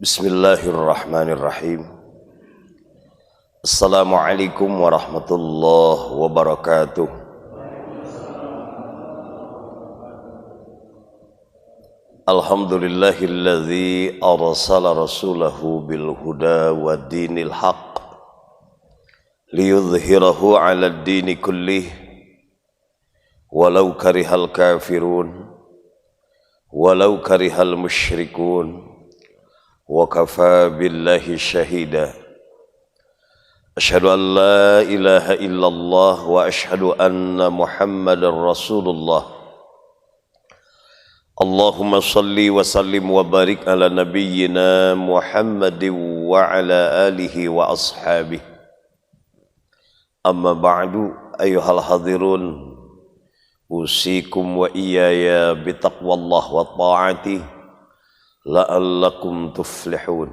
Bismillahirrahmanirrahim. Assalamualaikum warahmatullahi wabarakatuh. Alhamdulillahilladzi arsala rasulahu bil huda wa dinil haqq liyudhhirahu 'alad dini kullih walau karihal kafirun walau karihal musyrikun. Wa kafa billahi syahida. Asyhadu an la ilaha illallah wa asyhadu anna Muhammadar Rasulullah. Allahumma salli wa sallim wa barik ala nabiyyina Muhammadin wa ala alihi wa ashabihi. Amma ba'du, ayyuhal hadirun, usikum wa iyaya bitaqwallah wa ta'atih la'allakum tuflihun.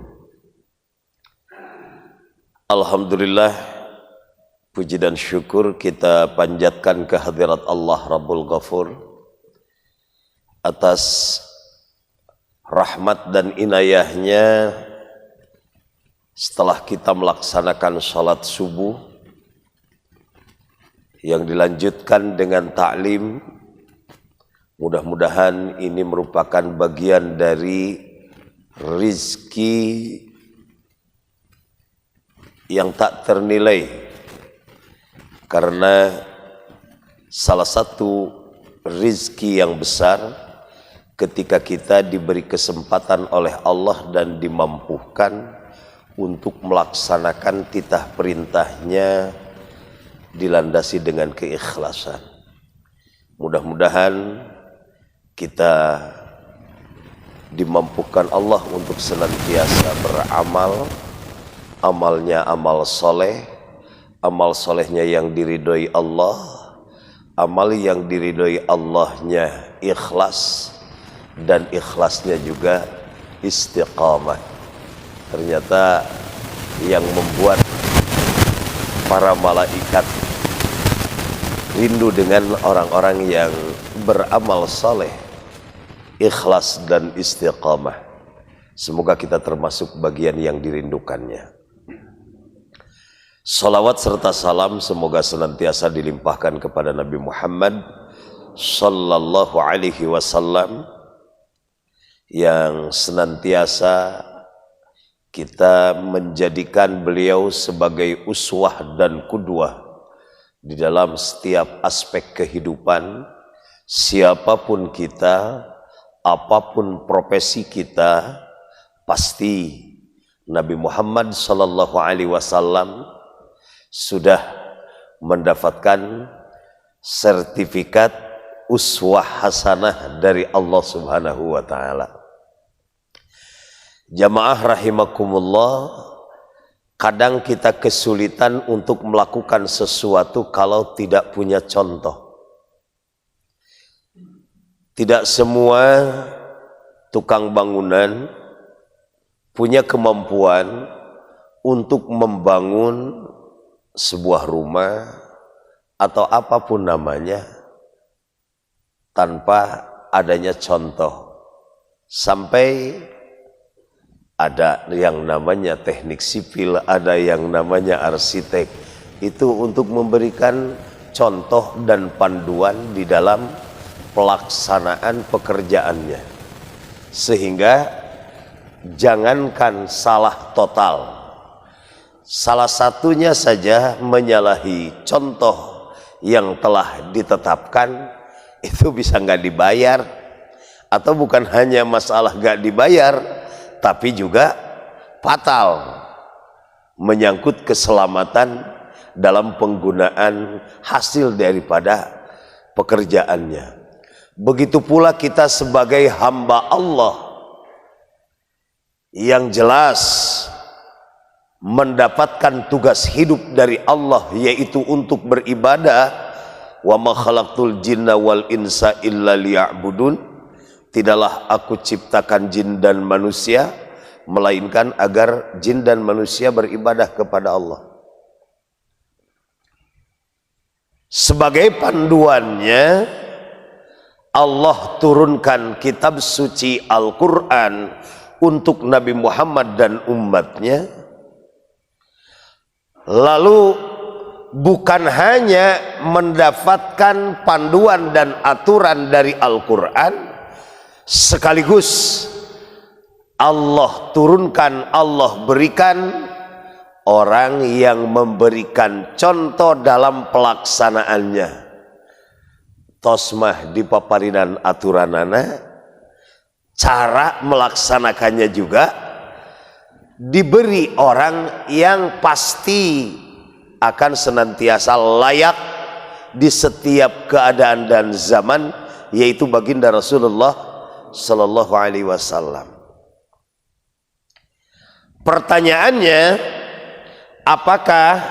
Alhamdulillah, puji dan syukur kita panjatkan kehadirat Allah Rabbul Ghafur atas rahmat dan inayahnya. Setelah kita melaksanakan salat subuh yang dilanjutkan dengan ta'lim, mudah-mudahan ini merupakan bagian dari rizki yang tak ternilai, karena salah satu rizki yang besar ketika kita diberi kesempatan oleh Allah dan dimampukan untuk melaksanakan titah perintahnya dilandasi dengan keikhlasan. Mudah-mudahan kita dimampukan Allah untuk senantiasa beramal, amalnya amal soleh, amal solehnya yang diridhoi Allah, amal yang diridhoi Allahnya ikhlas, dan ikhlasnya juga istiqamah. Ternyata yang membuat para malaikat rindu dengan orang-orang yang beramal saleh, ikhlas dan istiqamah. Semoga kita termasuk bagian yang dirindukannya. Salawat serta salam semoga senantiasa dilimpahkan kepada Nabi Muhammad sallallahu alaihi wasallam, yang senantiasa kita menjadikan beliau sebagai uswah dan qudwah di dalam setiap aspek kehidupan. Siapapun kita, apapun profesi kita, pasti Nabi Muhammad sallallahu alaihi wasallam sudah mendapatkan sertifikat uswah hasanah dari Allah Subhanahu wa taala. Jamaah rahimakumullah, kadang kita kesulitan untuk melakukan sesuatu kalau tidak punya contoh. Tidak semua tukang bangunan punya kemampuan untuk membangun sebuah rumah atau apapun namanya tanpa adanya contoh. Sampai ada yang namanya teknik sipil, ada yang namanya arsitek. Itu untuk memberikan contoh dan panduan di dalam pelaksanaan pekerjaannya. Sehingga jangankan salah total, salah satunya saja menyalahi contoh yang telah ditetapkan, itu bisa nggak dibayar. Atau bukan hanya masalah nggak dibayar, tapi juga fatal, menyangkut keselamatan dalam penggunaan hasil daripada pekerjaannya. Begitu pula kita sebagai hamba Allah yang jelas mendapatkan tugas hidup dari Allah, yaitu untuk beribadah. Wa ma khalaqtul jinna wal insa illa liya'budun. Tidaklah aku ciptakan jin dan manusia melainkan agar jin dan manusia beribadah kepada Allah. Sebagai panduannya, Allah turunkan kitab suci Al-Quran untuk Nabi Muhammad dan umatnya. Lalu bukan hanya mendapatkan panduan dan aturan dari Al-Quran, sekaligus Allah turunkan, Allah berikan orang yang memberikan contoh dalam pelaksanaannya. Tosmah di paparinan aturanana, cara melaksanakannya juga diberi orang yang pasti akan senantiasa layak di setiap keadaan dan zaman, yaitu baginda Rasulullah Sallallahu Alaihi Wasallam. Pertanyaannya, apakah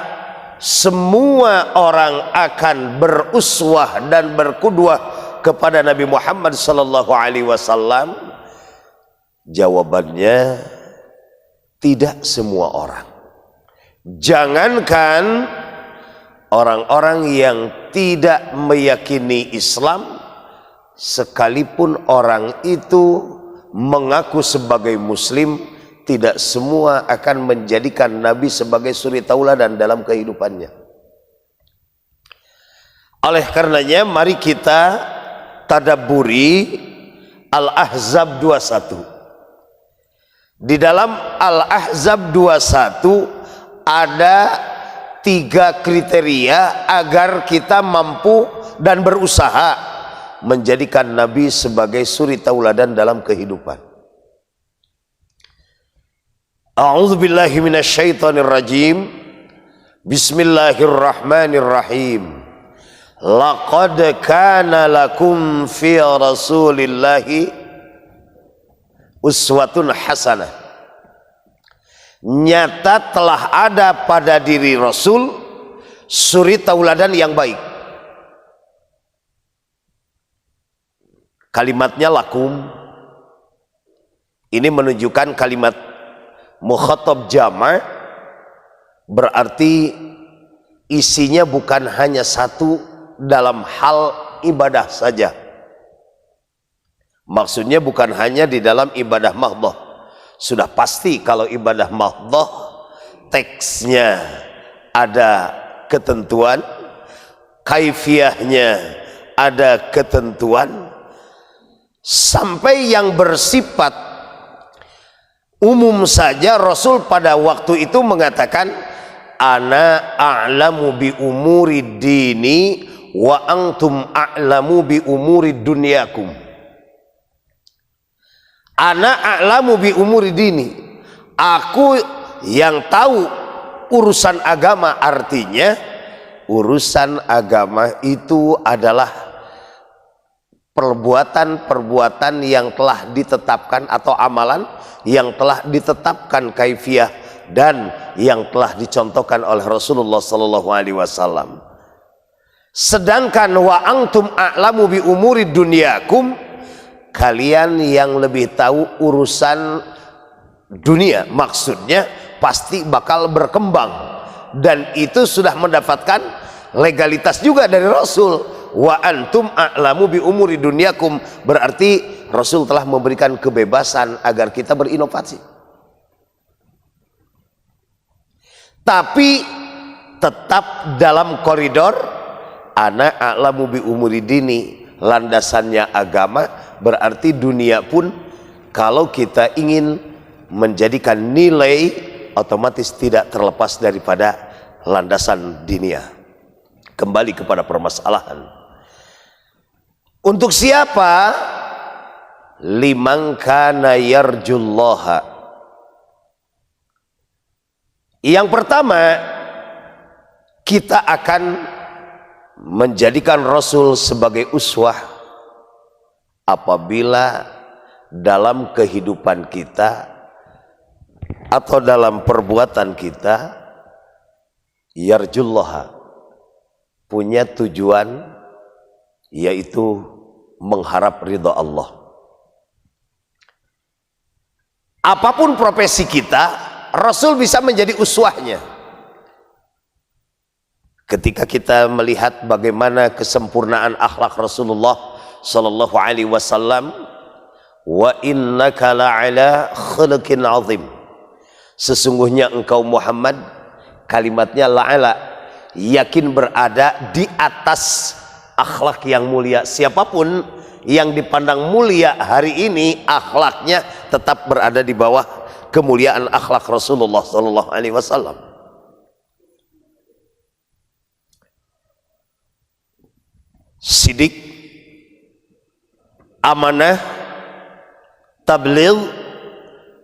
semua orang akan beruswah dan berqudwah kepada Nabi Muhammad Sallallahu Alaihi Wasallam? Jawabannya, tidak semua orang. Jangankan orang-orang yang tidak meyakini Islam, sekalipun orang itu mengaku sebagai Muslim, tidak semua akan menjadikan Nabi sebagai suri tauladan dalam kehidupannya. Oleh karenanya, mari kita tadabburi Al-Ahzab 21. Di dalam Al-Ahzab 21 ada 3 kriteria agar kita mampu dan berusaha menjadikan Nabi sebagai suri tauladan dalam kehidupan. A'udzubillahi minasyaitonirrajim. Bismillahirrahmanirrahim. Laqad kana lakum fi Rasulillahi uswatun hasanah. Nyata telah ada pada diri Rasul suri tauladan yang baik. Kalimatnya lakum ini menunjukkan kalimat mukhatab jama', berarti isinya bukan hanya satu dalam hal ibadah saja. Maksudnya bukan hanya di dalam ibadah mahdhah. Sudah pasti kalau ibadah mahdhah teksnya ada ketentuan, kaifiyahnya ada ketentuan, sampai yang bersifat umum saja Rasul pada waktu itu mengatakan, ana a'lamu bi umuri dini wa antum a'lamu bi umuri dunyakum. Ana a'lamu bi umuri dini, aku yang tahu urusan agama. Artinya urusan agama itu adalah perbuatan-perbuatan yang telah ditetapkan atau amalan yang telah ditetapkan kaifiyah dan yang telah dicontohkan oleh Rasulullah Sallallahu Alaihi Wasallam. Sedangkan wa antum a'lamu bi umuri dunyakum, kalian yang lebih tahu urusan dunia, maksudnya pasti bakal berkembang, dan itu sudah mendapatkan legalitas juga dari Rasul. Wa antum a'lamu bi umuri dunyakum, berarti Rasul telah memberikan kebebasan agar kita berinovasi, tapi tetap dalam koridor ana a'lamu bi umuri dini. Landasannya agama, berarti dunia pun kalau kita ingin menjadikan nilai, otomatis tidak terlepas daripada landasan dinia. Kembali kepada permasalahan, untuk siapa? Liman kana yarjullaha. Yang pertama, kita akan menjadikan Rasul sebagai uswah apabila dalam kehidupan kita atau dalam perbuatan kita yarjullaha, punya tujuan, yaitu mengharap ridha Allah. Apapun profesi kita, Rasul bisa menjadi uswahnya. Ketika kita melihat bagaimana kesempurnaan akhlak Rasulullah Sallallahu Alaihi Wasallam, wa innaka la'ala khuluqin azim. Sesungguhnya engkau Muhammad, kalimatnya la'ala, yakin berada di atas akhlak yang mulia. Siapapun yang dipandang mulia hari ini, akhlaknya tetap berada di bawah kemuliaan akhlak Rasulullah sallallahu alaihi wasallam. Sidik, amanah, tabligh,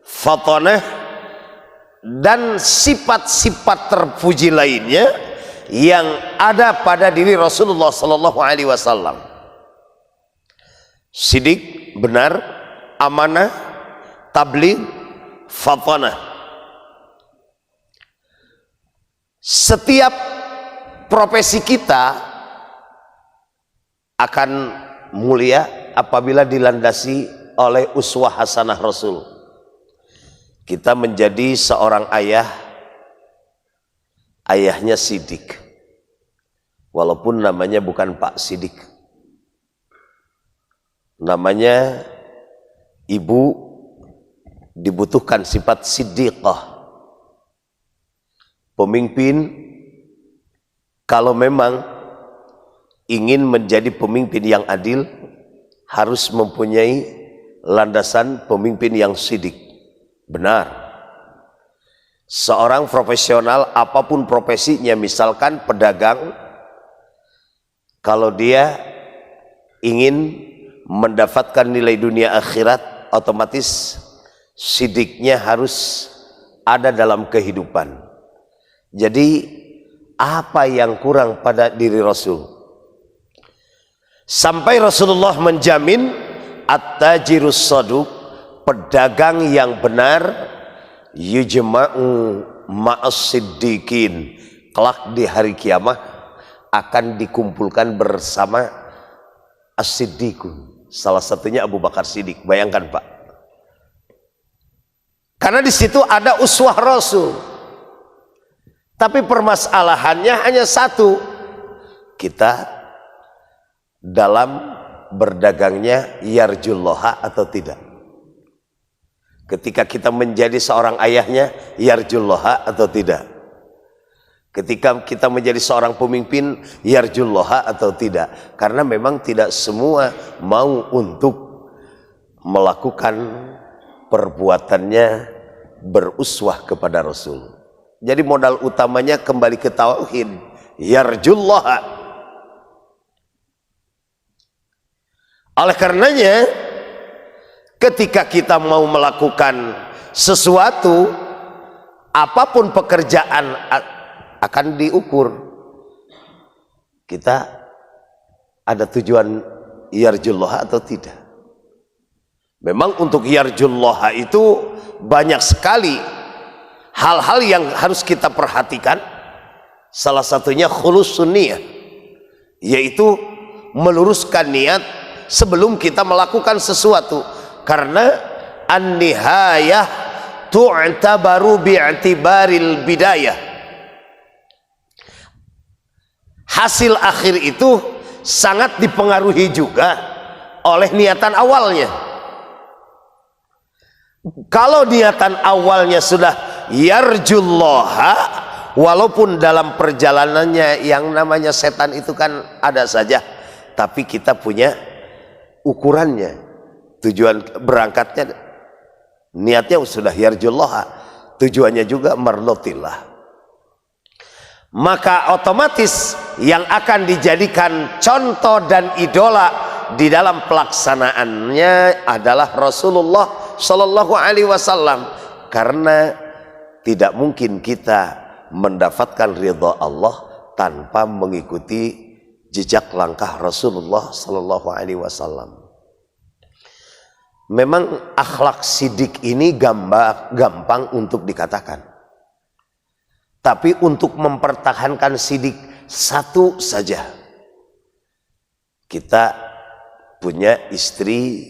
fatanah, dan sifat-sifat terpuji lainnya yang ada pada diri Rasulullah sallallahu alaihi wasallam. Sidik, benar, amanah, tabligh, fatanah. Setiap profesi kita akan mulia apabila dilandasi oleh uswah hasanah Rasul. Kita menjadi seorang ayah, ayahnya Sidik, walaupun namanya bukan Pak Sidik, namanya ibu dibutuhkan sifat siddiqah. Pemimpin kalau memang ingin menjadi pemimpin yang adil, harus mempunyai landasan pemimpin yang sidik. Benar, seorang profesional apapun profesinya, misalkan pedagang, kalau dia ingin mendapatkan nilai dunia akhirat, otomatis sidiknya harus ada dalam kehidupan. Jadi apa yang kurang pada diri Rasul? Sampai Rasulullah menjamin at-tajirus saduq, pedagang yang benar, yujma'u ma'as siddiqin, kelak di hari kiamah akan dikumpulkan bersama as-siddiqun, salah satunya Abu Bakar Siddiq. Bayangkan Pak, karena di situ ada uswah Rasul. Tapi permasalahannya hanya satu, kita dalam berdagangnya yarjullaha atau tidak. Ketika kita menjadi seorang ayahnya, yarjullaha atau tidak. Ketika kita menjadi seorang pemimpin, yarjullaha atau tidak. Karena memang tidak semua mau untuk melakukan perbuatannya beruswah kepada Rasul. Jadi modal utamanya kembali ke tauhid, yarjullaha. Oleh karenanya, ketika kita mau melakukan sesuatu, apapun pekerjaan akan diukur. Kita ada tujuan yarjullaha atau tidak. Memang untuk yarjullaha itu banyak sekali hal-hal yang harus kita perhatikan. Salah satunya khulusun niyah, yaitu meluruskan niat sebelum kita melakukan sesuatu. Karena an-nihayah tu'tabaru bi'tibaril bidayah. Hasil akhir itu sangat dipengaruhi juga oleh niatan awalnya. Kalau niatan awalnya sudah yarjullaha, walaupun dalam perjalanannya yang namanya setan itu kan ada saja, tapi kita punya ukurannya, tujuan berangkatnya, niatnya sudah yarjullaha, tujuannya juga marlotillah. Maka otomatis yang akan dijadikan contoh dan idola di dalam pelaksanaannya adalah Rasulullah Shallallahu Alaihi Wasallam. Karena tidak mungkin kita mendapatkan ridha Allah tanpa mengikuti jejak langkah Rasulullah Sallallahu Alaihi Wasallam. Memang akhlak sidik ini gampang untuk dikatakan, tapi untuk mempertahankan sidik satu saja. Kita punya istri,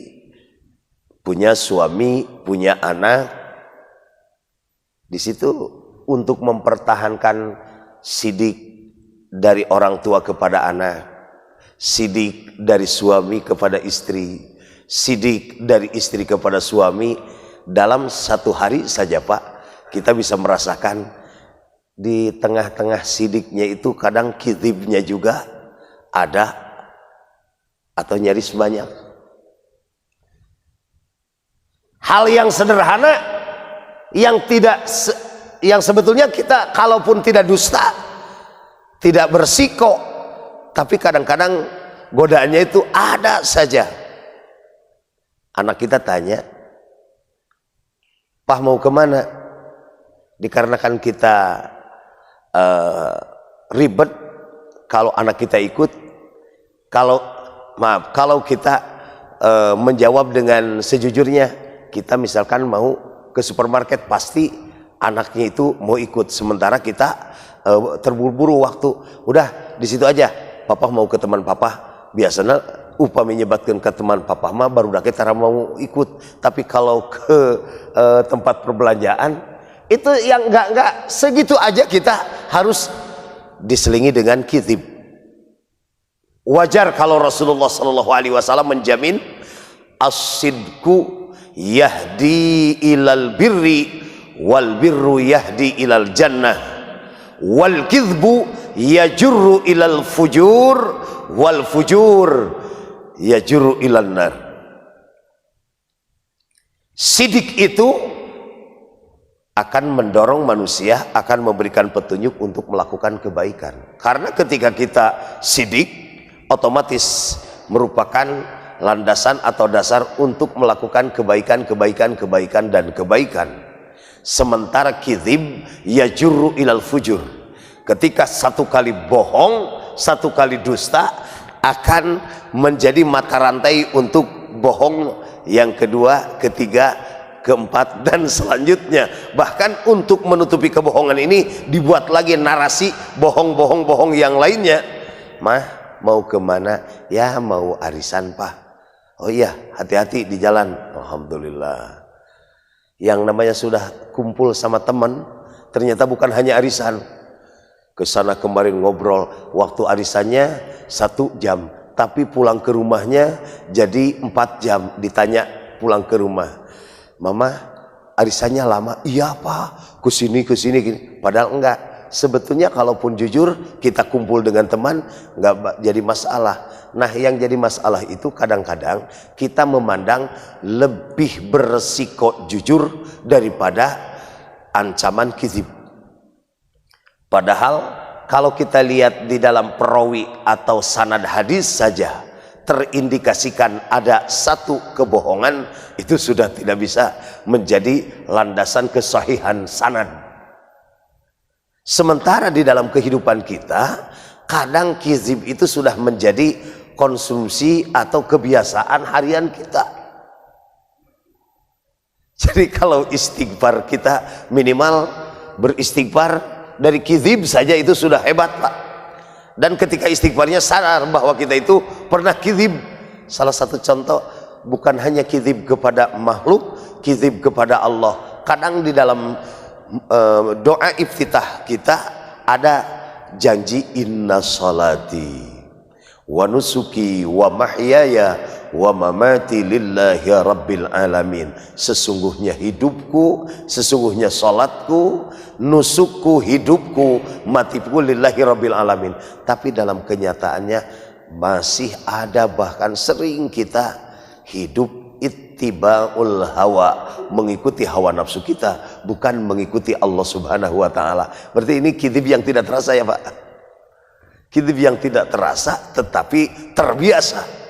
punya suami, punya anak. Di situ untuk mempertahankan sidik dari orang tua kepada anak, sidik dari suami kepada istri, sidik dari istri kepada suami dalam satu hari saja Pak, kita bisa merasakan di tengah-tengah sidiknya itu kadang kizibnya juga ada atau nyaris banyak. Hal yang sederhana yang yang sebetulnya kita kalaupun tidak dusta, tidak bersiko, tapi kadang-kadang godaannya itu ada saja. Anak kita tanya, "Pah mau kemana?" Dikarenakan kita ribet kalau anak kita ikut, kalau kita menjawab dengan sejujurnya, kita misalkan mau ke supermarket, pasti anaknya itu mau ikut, sementara kita terburu-buru waktu. Udah di situ aja, papa mau ke teman papa, biasanya upami nyebatkan ke teman papa mah baru dah kita mau ikut. Tapi kalau ke tempat perbelanjaan itu yang enggak segitu aja kita harus diselingi dengan kizib. Wajar kalau Rasulullah Shallallahu Alaihi Wasallam menjamin as-sidku yahdi ilal birri wal birru yahdi ilal jannah wal kizbu yajurru ilal fujur wal fujur yajurru ilal nar. Sidik itu akan mendorong manusia, akan memberikan petunjuk untuk melakukan kebaikan. Karena ketika kita sidik, otomatis merupakan landasan atau dasar untuk melakukan kebaikan dan kebaikan. Sementara kizib yajurru ilal fujur, ketika satu kali bohong, satu kali dusta, akan menjadi mata rantai untuk bohong yang kedua, ketiga, keempat, dan selanjutnya. Bahkan untuk menutupi kebohongan ini dibuat lagi narasi bohong yang lainnya. Mah mau kemana? Ya mau arisan Pak. Oh iya, hati-hati di jalan. Alhamdulillah. Yang namanya sudah kumpul sama teman, ternyata bukan hanya arisan. Kesana kemarin ngobrol, waktu arisannya 1 jam, tapi pulang ke rumahnya jadi 4 jam. Ditanya pulang ke rumah, "Mama, arisannya lama?" "Iya Pak, kesini gini." Padahal enggak. Sebetulnya kalaupun jujur kita kumpul dengan teman enggak jadi masalah. Nah yang jadi masalah itu kadang-kadang kita memandang lebih beresiko jujur daripada ancaman kizib. Padahal kalau kita lihat di dalam perawi atau sanad hadis saja, terindikasikan ada satu kebohongan, itu sudah tidak bisa menjadi landasan kesahihan sanad. Sementara di dalam kehidupan kita, kadang kizib itu sudah menjadi konsumsi atau kebiasaan harian kita. Jadi kalau istighfar kita minimal beristighfar dari kizib saja itu sudah hebat Pak. Dan ketika istighfarnya sadar bahwa kita itu pernah kizib. Salah satu contoh, bukan hanya kizib kepada makhluk, kizib kepada Allah. Kadang di dalam doa iftitah kita ada janji inna salati wa nusuki wa mahyaya wa mamati lillahi rabbil alamin. Sesungguhnya hidupku, sesungguhnya salatku, nusukku, hidupku, matiku lillahi rabbil alamin. Tapi dalam kenyataannya masih ada, bahkan sering kita hidup ittiba'ul hawa, mengikuti hawa nafsu kita, bukan mengikuti Allah subhanahu wa ta'ala. Berarti ini kizib yang tidak terasa ya Pak. Kizib yang tidak terasa tetapi terbiasa.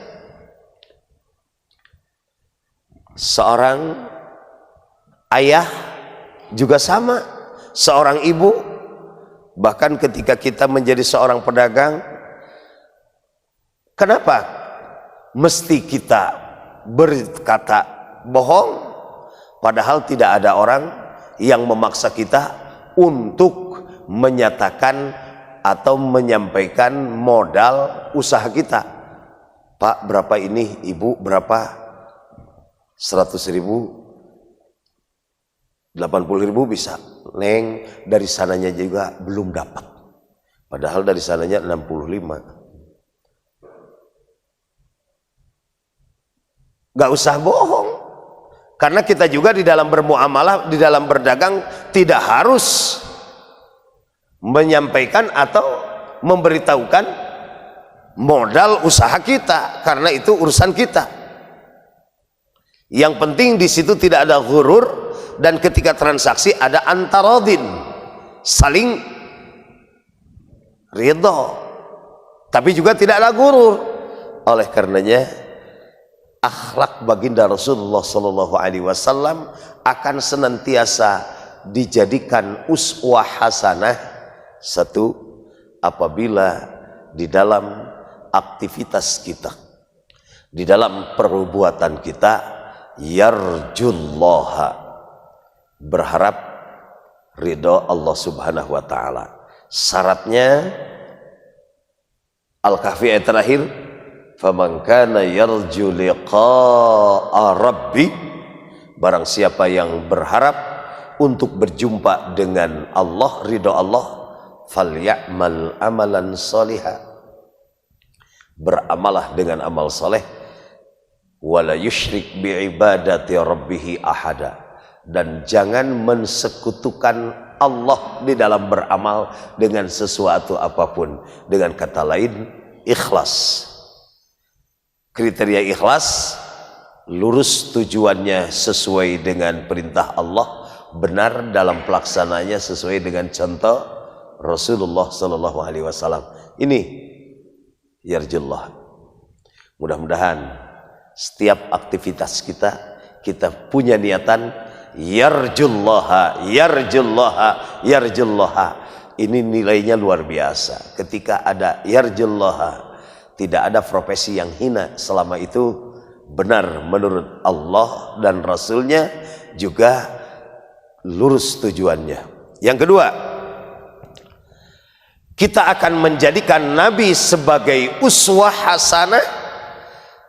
Seorang ayah juga sama, seorang ibu, bahkan ketika kita menjadi seorang pedagang, kenapa mesti kita berkata bohong? Padahal tidak ada orang yang memaksa kita untuk menyatakan atau menyampaikan modal usaha kita. Pak berapa ini, ibu berapa? 100.000, 80.000 bisa. Neng dari sananya juga belum dapat, padahal dari sananya 65. 65 Gak usah bohong, karena kita juga di dalam bermuamalah, di dalam berdagang tidak harus menyampaikan atau memberitahukan modal usaha kita, karena itu urusan kita. Yang penting di situ tidak ada ghurur, dan ketika transaksi ada antarodin, saling ridho, tapi juga tidak ada ghurur. Oleh karenanya akhlak baginda Rasulullah SAW akan senantiasa dijadikan uswah hasanah. Satu, apabila di dalam aktivitas kita, di dalam perbuatan kita, yarjullaha, berharap ridho Allah Subhanahu wa ta'ala. Syaratnya Al-Kahfi ayat terakhir, faman kana yarju liqa'a rabbi, barang siapa yang berharap untuk berjumpa dengan Allah, ridho Allah, falyamal amalan salihah, beramalah dengan amal saleh, wala yusyrik biibadati rabbih ahada, dan jangan mensekutukan Allah di dalam beramal dengan sesuatu apapun. Dengan kata lain, ikhlas. Kriteria ikhlas, lurus tujuannya sesuai dengan perintah Allah, benar dalam pelaksananya sesuai dengan contoh Rasulullah Sallallahu Alaihi Wasallam. Ini yarjullah. Mudah-mudahan setiap aktivitas kita punya niatan yarjullaha, yarjullaha, yarjullaha. Ini nilainya luar biasa. Ketika ada yarjullaha, tidak ada profesi yang hina selama itu benar menurut Allah dan Rasulnya, juga lurus tujuannya. Yang kedua, kita akan menjadikan Nabi sebagai uswah hasanah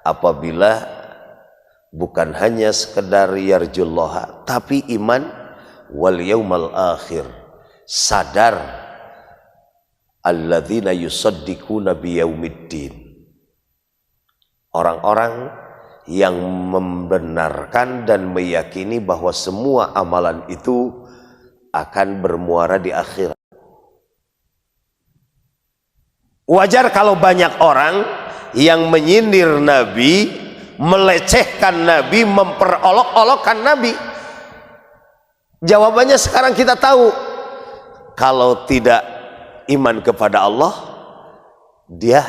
apabila bukan hanya sekedar yarjullaha, tapi iman wal yaumal akhir, sadar alladzina yusaddiquna biyaumiddin, orang-orang yang membenarkan dan meyakini bahwa semua amalan itu akan bermuara di akhirat. Wajar kalau banyak orang yang menyindir Nabi, melecehkan Nabi, memperolok-olokkan Nabi. Jawabannya sekarang kita tahu, kalau tidak iman kepada Allah, dia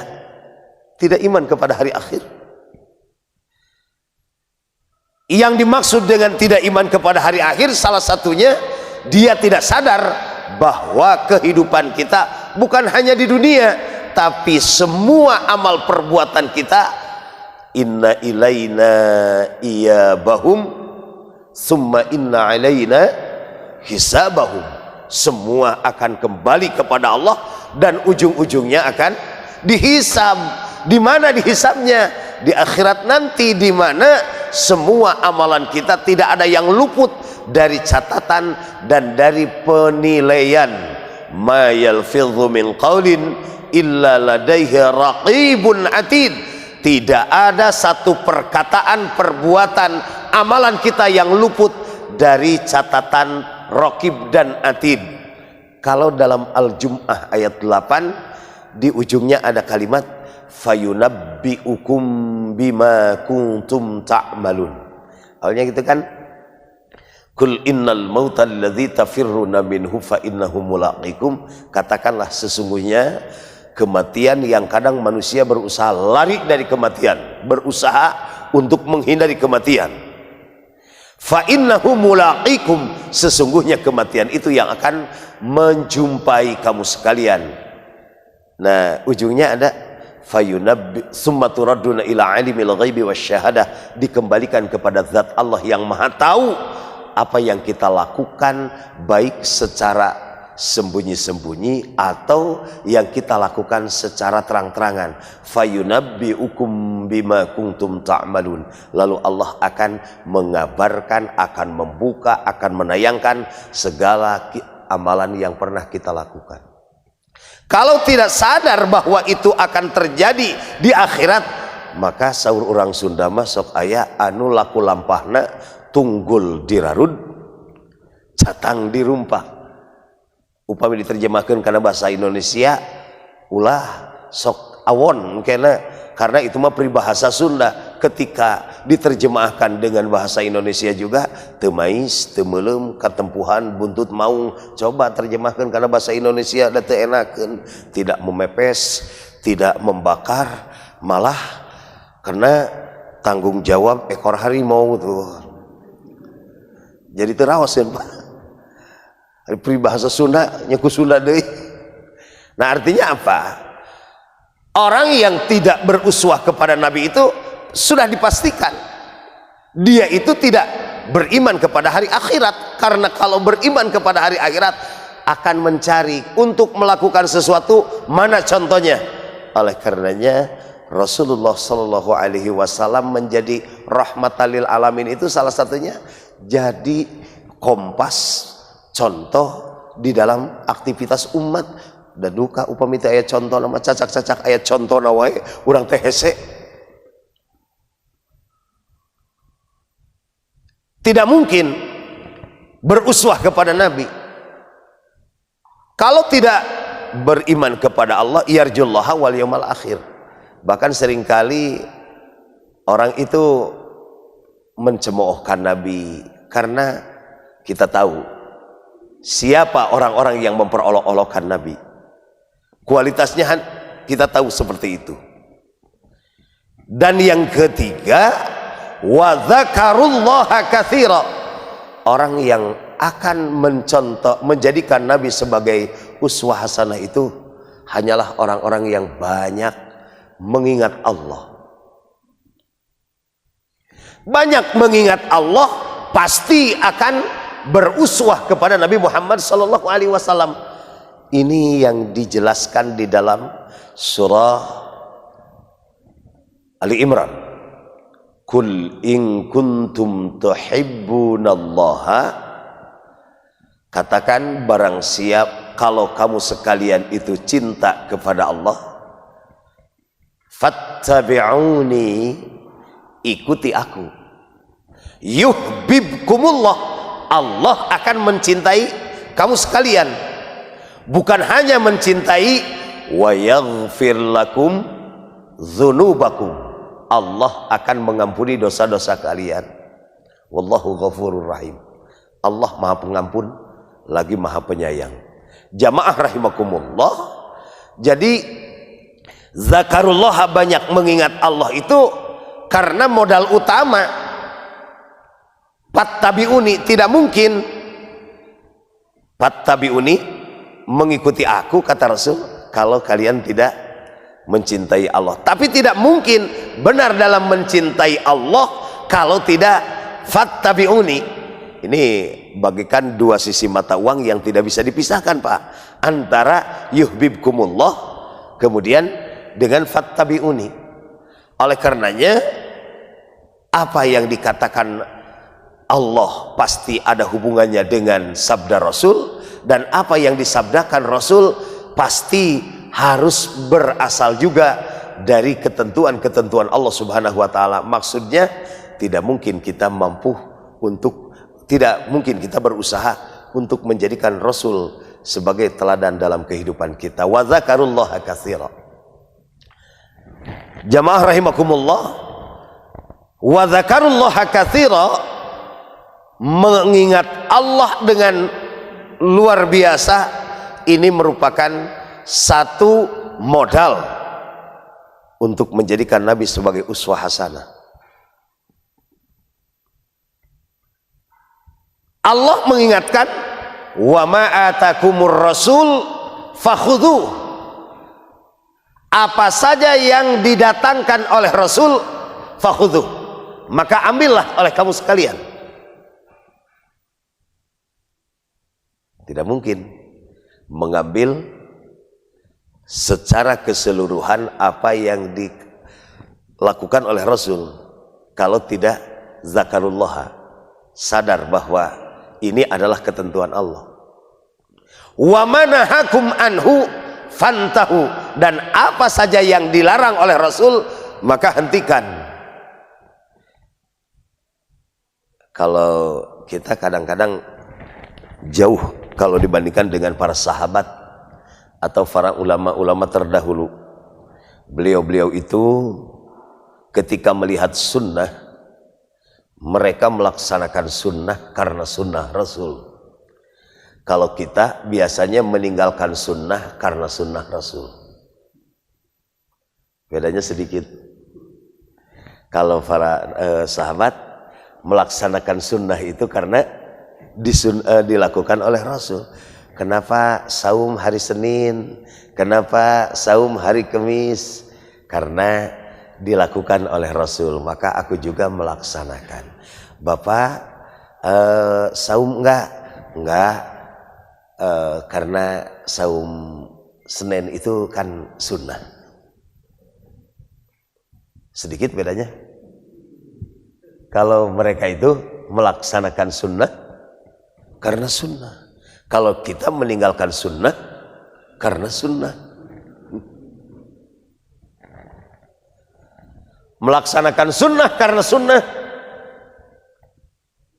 tidak iman kepada hari akhir. Yang dimaksud dengan tidak iman kepada hari akhir, salah satunya dia tidak sadar bahwa kehidupan kita bukan hanya di dunia, tapi semua amal perbuatan kita, inna ilaina iyabahum summa inna alaina hisabahum, semua akan kembali kepada Allah dan ujung-ujungnya akan dihisab. Di mana dihisabnya? Di akhirat nanti, di mana semua amalan kita tidak ada yang luput dari catatan dan dari penilaian. Ma yalfidhu min qaulin illa ladaihi raqibun atid. Tidak ada satu perkataan, perbuatan, amalan kita yang luput dari catatan raqib dan atid. Kalau dalam Al-Jum'ah ayat 8 di ujungnya ada kalimat fayunabbi'ukum bima kuntum ta'malun. Awalnya gitu kan, kul innal mauta alladzi tafirruna minhu fa innahu mulaqikum, katakanlah sesungguhnya kematian yang kadang manusia berusaha lari dari kematian, berusaha untuk menghindari kematian. Fa innahu mulaqikum, sesungguhnya kematian itu yang akan menjumpai kamu sekalian. Nah, ujungnya ada fayunabbi summa turadduna ila alimil ghaibi wasyahadah, dikembalikan kepada zat Allah yang maha tahu apa yang kita lakukan, baik secara sembunyi-sembunyi atau yang kita lakukan secara terang-terangan. Fayunabbi'ukum bima kuntum ta'malun, lalu Allah akan mengabarkan, akan membuka, akan menayangkan segala amalan yang pernah kita lakukan. Kalau tidak sadar bahwa itu akan terjadi di akhirat, maka saur orang Sunda mah sok aya anu laku lampahna tunggul dirarud catang dirumpah. Upami diterjemahkan karena bahasa Indonesia ulah sok awon karena itu mah peribahasa Sunda. Ketika diterjemahkan dengan bahasa Indonesia juga temais, temelem, katempuhan, buntut maung. Coba terjemahkan karena bahasa Indonesia da teu enakeun, tidak memepes, tidak membakar, malah karena tanggung jawab ekor harimau tuh. Jadi terawasin Pak. Peribahasa Sunda nyaku Sunda deui. Nah, artinya apa? Orang yang tidak beruswah kepada Nabi itu sudah dipastikan dia itu tidak beriman kepada hari akhirat, karena kalau beriman kepada hari akhirat akan mencari untuk melakukan sesuatu, mana contohnya. Oleh karenanya Rasulullah Shallallahu Alaihi Wasallam menjadi rahmatan lil alamin itu salah satunya jadi kompas contoh di dalam aktivitas umat. Dan duka upami teh aya contoh nama cacak-cacak aya contoh wae urang teh hese. Tidak mungkin beruswah kepada Nabi kalau tidak beriman kepada Allah, yarjullaha wal yaumal akhir. Bahkan seringkali orang itu mencemoohkan Nabi karena kita tahu siapa orang-orang yang memperolok-olokkan Nabi. Kualitasnya kita tahu seperti itu. Dan yang ketiga, wa dzakarullaha katsira, orang yang akan menjadikan Nabi sebagai uswah hasanah itu hanyalah orang-orang yang banyak mengingat Allah. Banyak mengingat Allah pasti akan beruswah kepada Nabi Muhammad sallallahu alaihi wasallam. Ini yang dijelaskan di dalam surah Ali Imran. Kul in kuntum tuhibbunallaha, katakan barang siap kalau kamu sekalian itu cinta kepada Allah, fattabi'uni, ikuti aku, yuhibbukumullah, Allah akan mencintai kamu sekalian. Bukan hanya mencintai, wa yaghfir lakum dzunubakum, Allah akan mengampuni dosa-dosa kalian. Wallahu ghafurur rahim. Allah Maha Pengampun lagi Maha Penyayang. Jamaah rahimakumullah. Jadi zakarullah, banyak mengingat Allah itu karena modal utama. Fattabi'uni, tidak mungkin fattabi'uni, mengikuti aku kata Rasul, kalau kalian tidak mencintai Allah. Tapi tidak mungkin benar dalam mencintai Allah kalau tidak fattabi'uni. Ini bagikan dua sisi mata uang yang tidak bisa dipisahkan Pak, antara yuhibbukumullah kemudian dengan fattabi'uni. Oleh karenanya apa yang dikatakan Allah pasti ada hubungannya dengan sabda Rasul, dan apa yang disabdakan Rasul pasti harus berasal juga dari ketentuan-ketentuan Allah Subhanahu wa taala. Maksudnya tidak mungkin kita berusaha untuk menjadikan Rasul sebagai teladan dalam kehidupan kita. Wa dzakarullaha katsira. Jamaah rahimakumullah, wa dzakarullaha katsira, mengingat Allah dengan luar biasa, ini merupakan satu modal untuk menjadikan Nabi sebagai uswah hasanah. Allah mengingatkan, wa ma atakumur rasul fakhudhu, apa saja yang didatangkan oleh Rasul fakhudhu, maka ambillah oleh kamu sekalian. Tidak mungkin mengambil secara keseluruhan apa yang dilakukan oleh Rasul kalau tidak zakarullah, sadar bahwa ini adalah ketentuan Allah. Wa manahakum anhu fantahu, dan apa saja yang dilarang oleh Rasul maka hentikan. Kalau kita kadang-kadang jauh kalau dibandingkan dengan para sahabat atau para ulama-ulama terdahulu. Beliau-beliau itu ketika melihat sunnah, mereka melaksanakan sunnah karena sunnah Rasul. Kalau kita biasanya meninggalkan sunnah karena sunnah Rasul. Bedanya sedikit. Kalau para sahabat melaksanakan sunnah itu karena dilakukan oleh Rasul. Kenapa saum hari Senin? Kenapa saum hari Kamis? Karena dilakukan oleh Rasul, maka aku juga melaksanakan. Bapak saum enggak, karena saum Senin itu kan sunnah. Sedikit bedanya. Kalau mereka itu melaksanakan sunnah karena sunnah. Kalau kita meninggalkan sunnah karena sunnah. Melaksanakan sunnah karena sunnah.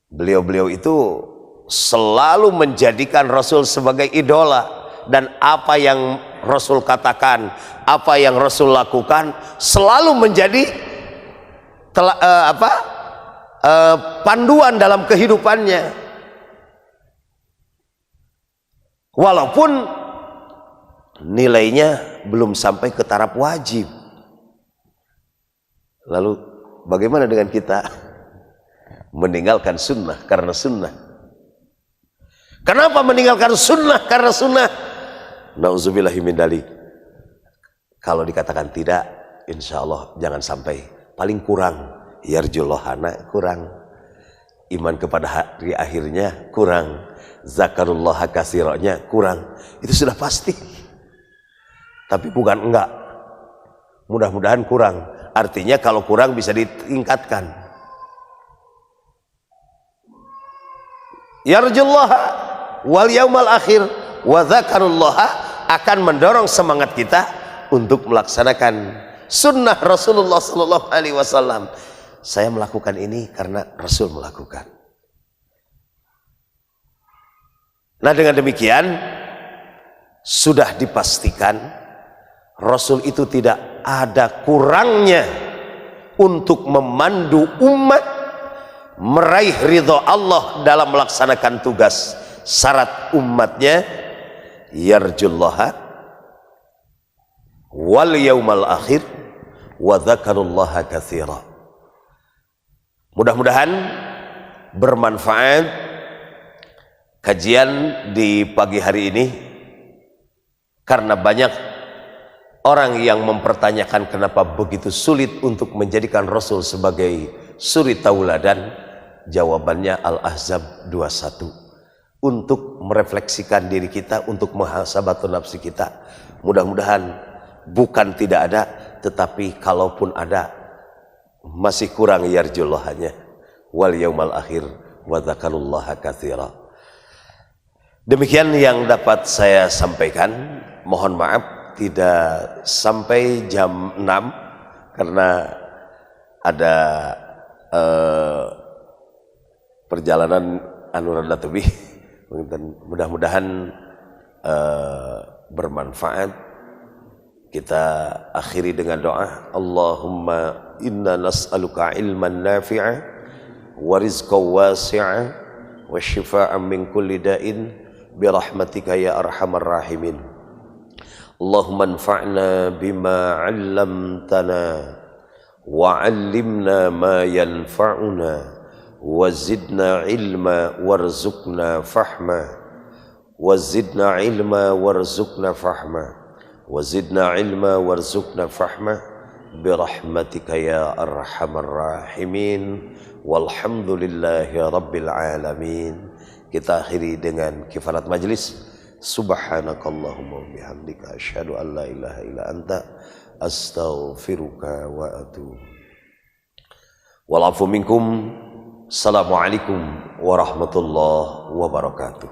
Beliau-beliau itu selalu menjadikan Rasul sebagai idola. Dan apa yang Rasul katakan, apa yang Rasul lakukan selalu menjadi panduan dalam kehidupannya. Walaupun nilainya belum sampai ke taraf wajib. Lalu bagaimana dengan kita? Meninggalkan sunnah karena sunnah. Kenapa meninggalkan sunnah karena sunnah? Nauzubillahi min dzalik. Kalau dikatakan tidak, insya Allah jangan sampai. Paling kurang, yarjulohana kurang. Iman kepada hari akhirnya kurang. Zakarullah kasironya kurang. Itu sudah pasti. Tapi bukan enggak. Mudah-mudahan kurang. Artinya kalau kurang bisa ditingkatkan. Yarjullah wal yaumal akhir wa zakarullah akan mendorong semangat kita untuk melaksanakan sunnah Rasulullah sallallahu alaihi wasallam. Saya melakukan ini karena Rasul melakukan. Nah, dengan demikian sudah dipastikan Rasul itu tidak ada kurangnya untuk memandu umat meraih ridho Allah dalam melaksanakan tugas. Syarat umatnya yarjullaha wal yaumal akhir wa dzakarullaha katsira. Mudah-mudahan bermanfaat kajian di pagi hari ini, karena banyak orang yang mempertanyakan kenapa begitu sulit untuk menjadikan Rasul sebagai suri tauladan. Jawabannya Al-Ahzab 21. Untuk merefleksikan diri kita, untuk muhasabatun nafsi kita. Mudah-mudahan bukan tidak ada, tetapi kalaupun ada masih kurang yarjullahnya wal yaumal akhir wa dzakarullaha katsira. Demikian yang dapat saya sampaikan. Mohon maaf tidak sampai jam 6 karena ada perjalanan rada tebih. Mudah-mudahan bermanfaat. Kita akhiri dengan doa. Allahumma inna nas'aluka ilman nafi'a wa rizqan wasi'a wa shifaan min kulli da'in birahmatika ya arhamar rahimin. Allahumma anfa'na bima 'allamtana wa 'allimna ma yanfa'una wa zidna ilma warzuqna fahma wa zidna ilma warzuqna fahma wa zidna ilma warzuqna fahma birahmatika ya arhamar rahimin. Walhamdulillahi rabbil alamin. Kita akhiri dengan kifarat majlis. Subhanakallahumma wa bihamdika asyhadu an la ilaha illa anta astaghfiruka wa atubu. Wal afu minkum. Assalamualaikum warahmatullahi wabarakatuh.